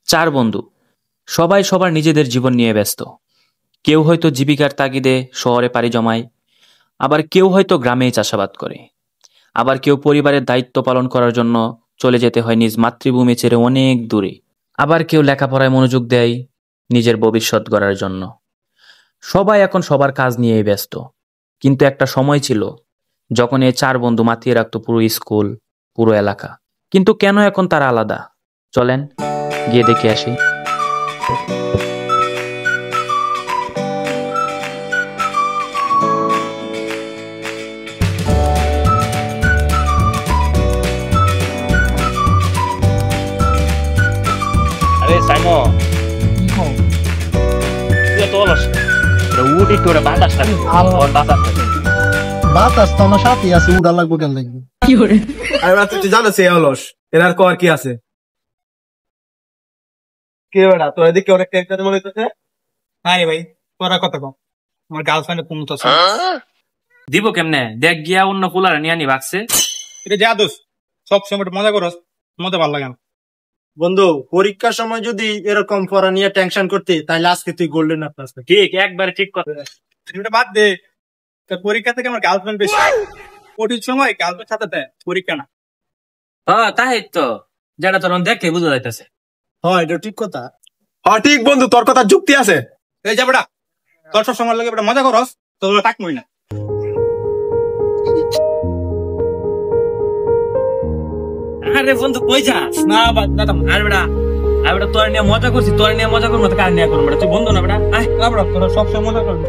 চার বন্ধু, সবাই সবার নিজেদের জীবন নিয়ে ব্যস্ত। কেউ হয়তো জীবিকার তাগিদে শহরে পাড়ি জমায়, আবার কেউ হয়তো গ্রামেই চাষাবাদ করে, আবার কেউ পরিবারের দায়িত্ব পালন করার জন্য চলে যেতে হয় নিজ মাতৃভূমি ছেড়ে অনেক দূরে, আবার কেউ লেখাপড়ায় মনোযোগ দেয় নিজের ভবিষ্যৎ গড়ার জন্য। সবাই এখন সবার কাজ নিয়েই ব্যস্ত, কিন্তু একটা সময় ছিল যখন এই চার বন্ধু মাতিয়ে রাখতো পুরো স্কুল, পুরো এলাকা। কিন্তু কেন এখন তারা আলাদা? চলেন গিয়ে দেখে আসি। আরে সাইমো, তুই তো অলস উঠি তোরে বাতাস না, ওর বাতাস না। বাতাস তো আমার সাথে আছে, উড়া লাগবো কেন লাগবে? আরে তুই জানো সে অলস, এর আর কর কি আছে? কে বেড়া তোর এদিকে অনেক টেনশন মনে হইতেছে? আরে ভাই তোরা কত কম, আমার গার্লফ্রেন্ড কমতো দিব কেমনে? দেখ গিয়া অন্য কুলার নিয়ে আনি ভাগছে। এটা যা দোষ, সব সময় একটু মজা করস, মজা ভালো লাগে না। বন্ধু, পরীক্ষার সময় যদি এরকম পড়া নিয়ে টেনশন করতে, তাহলে আজকে তুই গোল্ডেন আপ পাস। ঠিক, একবারে ঠিক কথা। এটা বাদ দে, তোর পরীক্ষা থেকে আমার গার্লফ্রেন্ড বেশি। কঠিন সময় গার্লফ্রেন্ড সাথে দেয়, পরীক্ষা না। হ্যাঁ তাই তো, যেটা তোর দেখে বুঝা যাইতেছে। হ্যাঁ, এটা ঠিক কথা। হ্যাঁ ঠিক বন্ধু, তোর কথা যুক্তি আছে। এই যা বেটা, তোর সব সময় লাগে বেটা মজা করস, তোর টাকমই না। আরে বন্ধু কই যাস? না বাদ না তাম আরে বেটা, আরে বেটা তোর নিয়ে মজা করছি, তোর নিয়ে মজা করবো তো কার নিয়ে করবো বেটা? তুই বন্ধু না বেটা, আয়। না বেটা, তোরা সব সময় মজা করবি।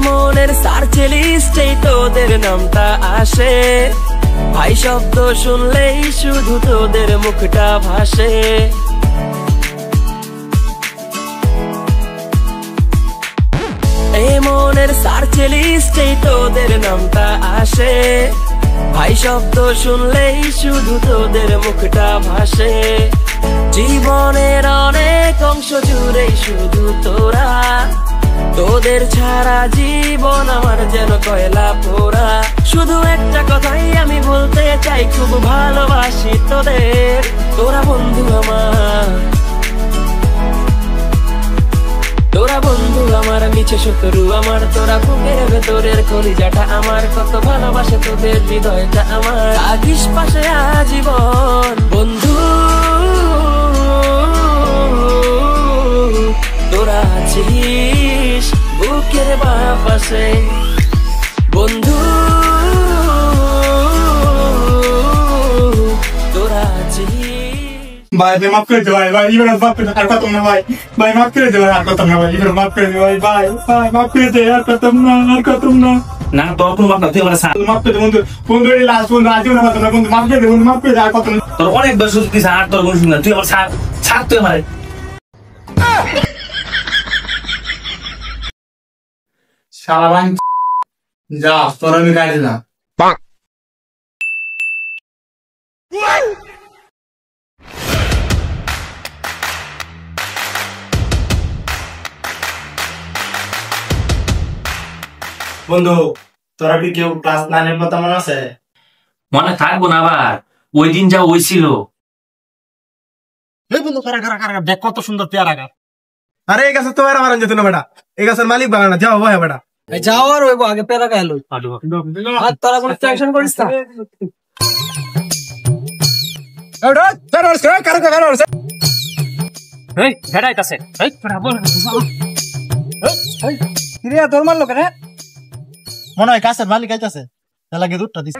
মনের সার্চ লিস্টেই তোদের নামটা আসে, ভাই শব্দ শুনলেই শুধু তোদের মুখটা ভাসে। এই মনের সার্চ লিস্টেই তোদের নামটা আসে, ভাই শব্দ শুনলেই শুধু তোদের মুখটা ভাসে। জীবনের অনেক অংশ জুড়েই শুধু তোরা, তোদের ছাড়া জীবন আমার যেন কয়লা পোড়া। শুধু একটা কথাই আমি বলতে চাই, খুব ভালোবাসি তোদের, তোরা বন্ধু আমার, তোরা বন্ধু আমার, মিছে শত্রু আমার। তোরা বুকের ভেতরের কলিজাটা আমার, কত ভালোবাসে তোদের হৃদয়টা আমার। থাকিস পাশে আজীবন বন্ধু, তোরা আছিস বুকের বাপাশে বন্ধু, তোরা আছিস। ভাই ভাই মাফ করে দে ভাই, ভাই এবার মাফ করে দে, আর কত না ভাই, ভাই মাফ করে দে ভাই, আর কত না ভাই, এবার মাফ করে দে ভাই, ভাই ভাই মাফ করে দে, আর কত না, আর কত না। না তোর কোনো বাপ না, তুই আমার মাফ করে দে বন্ধু, বন্ধু এই লাস্ট বন্ধু, আজও না কত না বন্ধু, মাফ করে দে বন্ধু, মাফ করে দে, আর কত না। তোর অনেক বেশ সুযোগ দিছে, আর তোর কোনো সুযোগ না। তুই আমার ছাড় তুই আমার। সারা ভাই যা, তোর আমি গাড়ি না। বন্ধু, তোরা কি কেউ ক্লাস 9 এর কথা মনে আছে? মনে থাকবো না আবার, ওই দিন যা হয়েছিল। এই বন্ধু, কারা কারা কারা দেখ কত সুন্দর পেয়ারা গাছ। আরে এই গাছের তো আর মারান যেত না বেটা, এই গাছের মালিক বাগানা যাও ভাই বেটা। যাও আর ওইব আগে পেয়ারা গাছ লই। আর তোরা কোনো টেনশন করিস না। এডা ফেরোস কার ফেরোস। এই হেডাইতাছে, এই তোরা বল। এই কিরে তোর মারলো কেন? মনে হয় গাছের মালিক আইতাছে, তার লাগে দুধটা দিছে।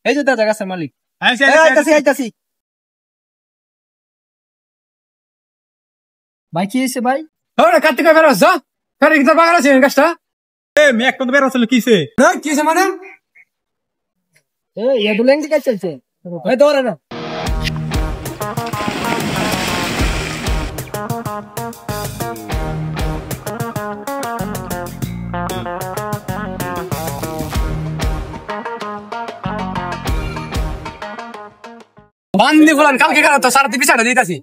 এই যে দাদা গাছের মালিক আইতাছি। ভাই কি হয়েছে ভাই? ওরে কার্তিক ফেরোস যা, ফেরে কি তোর বাগান আছে গাছটা? এ মেক তো বের হছিল কিসে? না কিসে মানে? এই এদুলেন কি কাজ চলছে? এই দৌড়ে না। বান্দি ফুলান কালকে কেন তো সারাতে পিছাটা দিতেছি।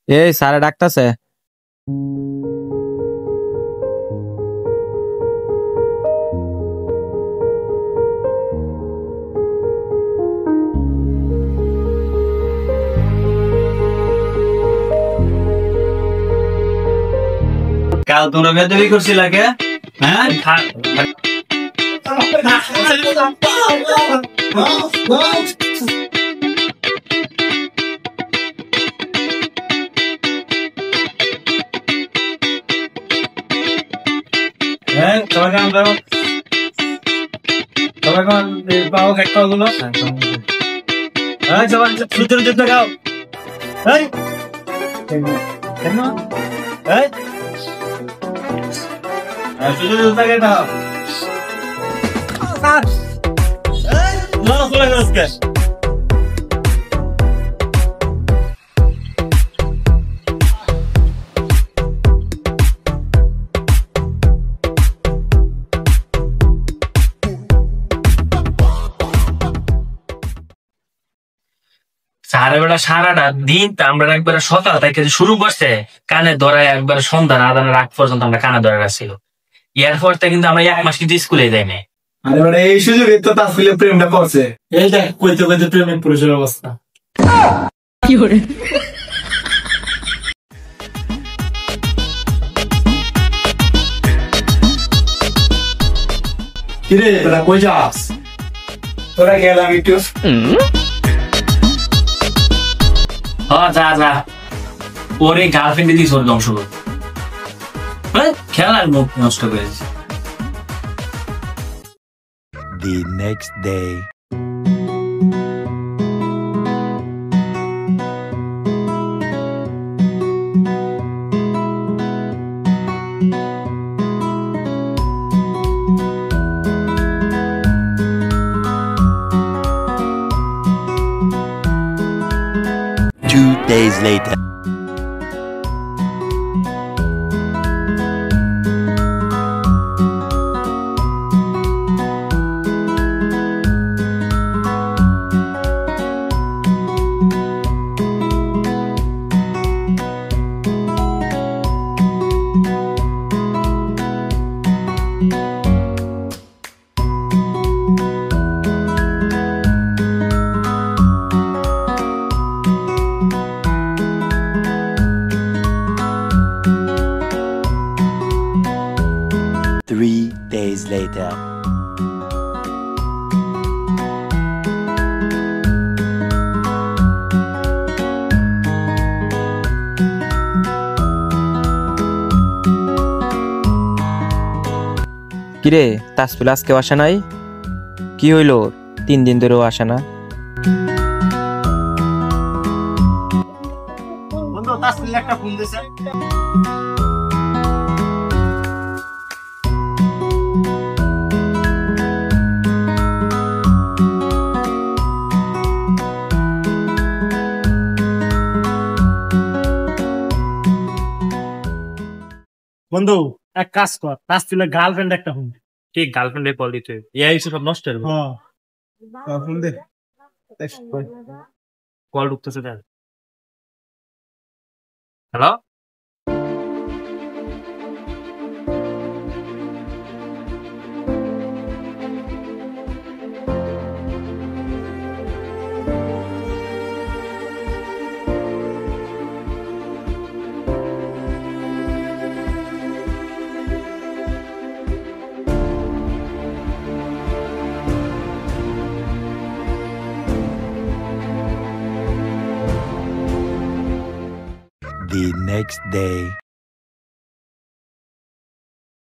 এই স্যারে ডাকতাছে। কাল তোমরা বেদবি করছিল কে? হ্যাঁ তোমাকে আমরা পাও খাইতে গুলো সবার সূর্যের যুদ্ধ খাও সূর্যের যুদ্ধ খাই খাও সারাটা দিন আমরা একবারে সকাল থেকে শুরু করছে কানে ধরায় একবারে সন্ধ্যা আদানের আগ পর্যন্ত আমরা কানে ধরে রাখছিল। এরপর কিন্তু আমরা 1 মাস কিন্তু স্কুলে যাই না। এই সুযোগে তো তাসফিলে প্রেমটা করছে। এই দেখ কইতে কইতে প্রেমিক পুরুষের অবস্থা। কিরে তোরা কই যাস? তোরা গেলাম একটু। যা যা ওরে গার্লফ্রেন্ডে দিস ওর ধ্বংস করে খেলার মুখ নষ্ট করেছে। The next day. Two days later. Three days later. কিরে তাসফিল আজকে আসে নাই? কি হইল? 3 দিন ধরেও আসে না। বন্ধু তাসফিল একটা ফোন দিছে। বন্ধু এক কাজ কর, তাসফিলের গার্লফ্রেন্ড একটা ফোন। ঠিক গার্লফ্রেন্ডে কল দিতে এই সব নষ্ট হবে। ফোন দে। কল ঢুকতেছে দেখ। Hello The next day.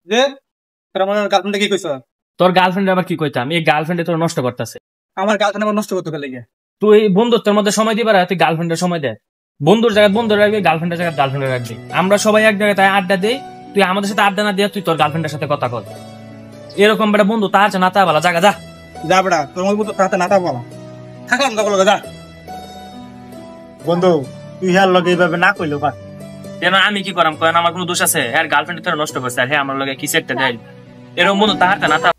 যে তোর আমার গার্লফ্রেন্ডে কি কইছ? তোর গার্লফ্রেন্ড আবার কি কইতাম? এই গার্লফ্রেন্ডে তোর নষ্ট করতেছে। আমার গার্লফ্রেন্ড আমার নষ্ট করতে ফেলে গিয়ে তুই বন্ধুত্বের মধ্যে সময় দিবার, তুই গার্লফ্রেন্ডের সময় দে। বন্ধুর জায়গায় বন্ধু রাখবি, গার্লফ্রেন্ডের জায়গায় গার্লফ্রেন্ড রাখবি। আমরা সবাই এক জায়গায় তাই আড্ডা দেই, তুই আমাদের সাথে আড্ডা না দিয়ে তুই তোর গার্লফ্রেন্ডের সাথে কথা কর। এরকম বেটা বন্ধু তার আছে না তা বলা জায়গা যা যা বেটা, তোর মতো তো তাতে নাটা বলা থাকলাম তখন যা। বন্ধু তুই হার লগে এইভাবে না কইলো বা কেন আমি কি করাম? কেন আমার কোনো দোষ আছে? হ্যাঁ গার্লফ্রেন্ড তোর নষ্ট করছে আর হ্যাঁ আমার লগে কি সেটটা দেয়। এরকম বন্ধু তাহার না তা।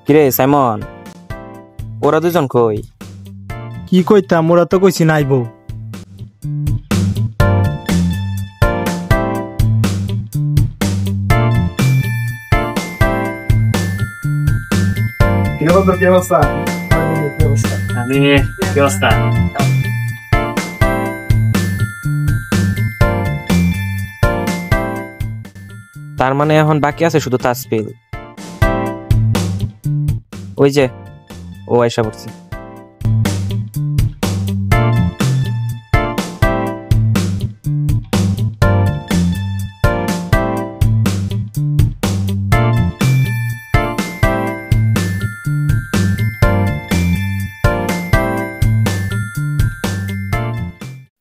কিরে সাইমন, ওরা দুজন কই? কি কইতাম, ওরা তো কইছি নাইবো। কি অবস্থা? কি অবস্থা? তার মানে এখন বাকি আছে শুধু তাসফিল। ওই যে ও আয়সা পড়ছে।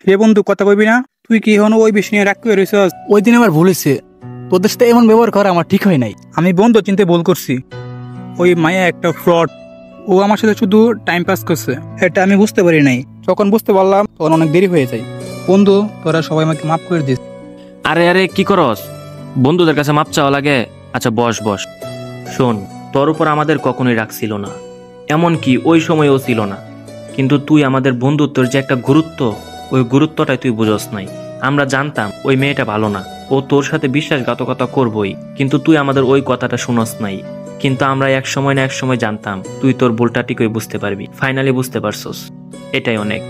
রে বন্ধু কথা কইবি না? তুই কি এখন ওই বিষয় নিয়ে রাগ করে রইছস? ওই দিন আমার ভুল হয়েছে, তোদের সাথে এমন ব্যবহার করা আমার ঠিক হয় নাই। আমি বন্ধু চিনতে ভুল করছি। ওই মায়া একটা ফ্রড, ও আমার সাথে শুধু টাইম পাস করছে, এটা আমি বুঝতে পারি নাই। যখন বুঝতে পারলাম তখন অনেক দেরি হয়ে যায়। বন্ধু তোরা সবাই আমাকে মাফ করে দিস। আরে আরে কি করস? বন্ধুদের কাছে মাপ চাওয়া লাগে? আচ্ছা বস বস। শোন, তোর উপর আমাদের কখনোই রাগ ছিল না, এমনকি ওই সময়ও ছিল না। কিন্তু তুই আমাদের বন্ধুত্বের যে একটা গুরুত্ব, ওই গুরুত্বটাই তুই বুঝস নাই। আমরা জানতাম ওই মেয়েটা ভালো না, ও তোর সাথে বিশ্বাসঘাতকতা করবই, কিন্তু তুই আমাদের ওই কথাটা শুনস নাই। কিন্তু আমরা এক সময় না এক সময় জানতাম তুই তোর ভুলটা ঠিকই বুঝতে পারবি। ফাইনালি বুঝতে পারছস, এটাই অনেক।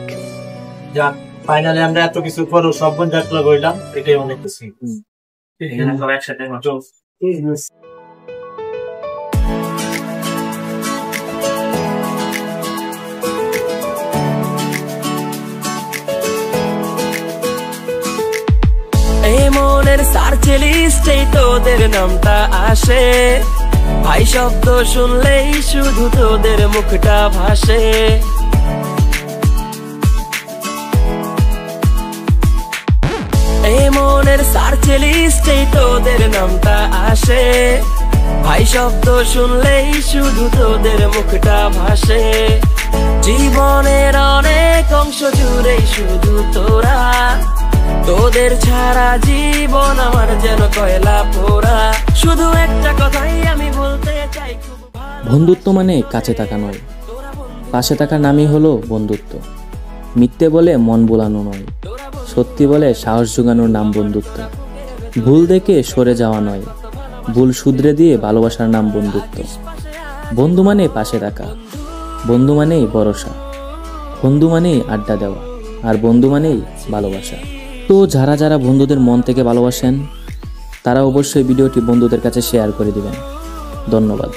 যাক, ফাইনালি আমরা এত কিছু পরও সব বন্ধু একলা হইলাম, এটাই অনেক কিছু। একসাথে এই মনের সার্চ লিস্টেই তোদের নামটা আসে, ভাই শব্দ শুনলেই শুধু তোদের মুখটা ভাসে। এই মনের সার্চ লিস্টেই তোদের নামটা আসে, ভাই শব্দ শুনলেই শুধু তোদের মুখটা ভাসে। জীবনের অনেক অংশ জুড়েই শুধু তোরা, তোদের ছাড়া জীবন আমার যেন কয়লা পোড়া। শুধু একটা কথাই আমি বলতে চাই, বন্ধুত্ব মানে কাছে থাকা নয়, পাশে থাকার নামই হলো বন্ধুত্ব। মিথ্যে বলে মন বোলানো নয়, সত্যি বলে সাহস জোগানোর নাম বন্ধুত্ব। ভুল দেখে সরে যাওয়া নয়, ভুল শুধরে দিয়ে ভালোবাসার নাম বন্ধুত্ব। বন্ধু মানে পাশে থাকা, বন্ধু মানেই ভরসা, বন্ধু মানেই আড্ডা দেওয়া, আর বন্ধু মানেই ভালোবাসা। তো যারা যারা বন্ধুদের মন থেকে ভালোবাসেন তারা অবশ্যই ভিডিওটি বন্ধুদের কাছে শেয়ার করে দিবেন। ধন্যবাদ।